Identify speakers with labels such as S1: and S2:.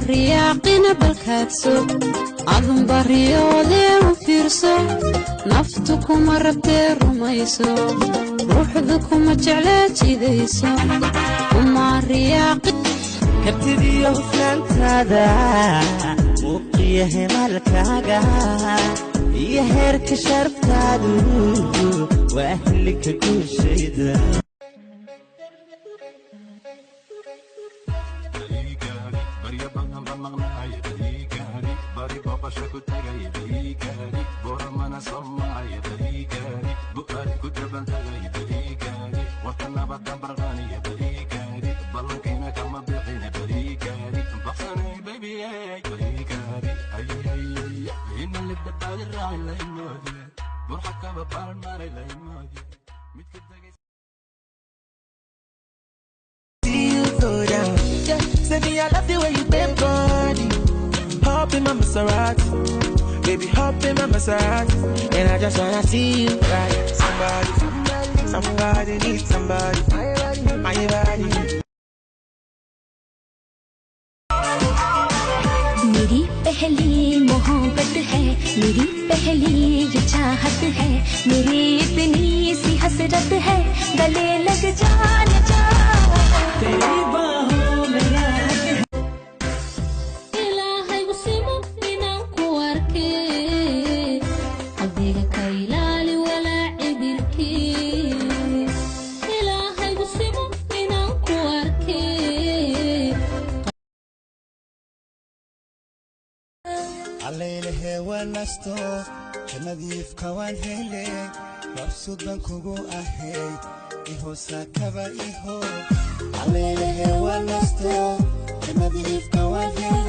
S1: riyaaqina balkaadso adun bariyooda u fiirso naftu kuma rabtee rumayso ruuxdu kuma jeclaa jidayso kuma riyaaqi
S2: kabtidiyo hufnaantaada muuqiya himalkaaga iyo heerka sharaftaadu waa ahlinka guushayda
S3: Say me, I love the way you bend body. Hop in my Maserati, baby, hop in my Maserati. And I just wanna see you right. Somebody needs somebody. My body.
S4: मेरी पहली मोहब्बत है मेरी पहली ये चाहत है मेरी इतनी सी हसरत है गले लग जा तेरी बाहों में
S1: ilaahay usimo inaan ku arkay adiga ka ilaali walaaci dirkii ilaahay usimo inaan ku arkay
S5: عليه ونستو كنظيف كوان هيلي مبسوط بنكوغو أهي إيهو ساكبا إيهو عليه ونستو كنظيف كوان هيلي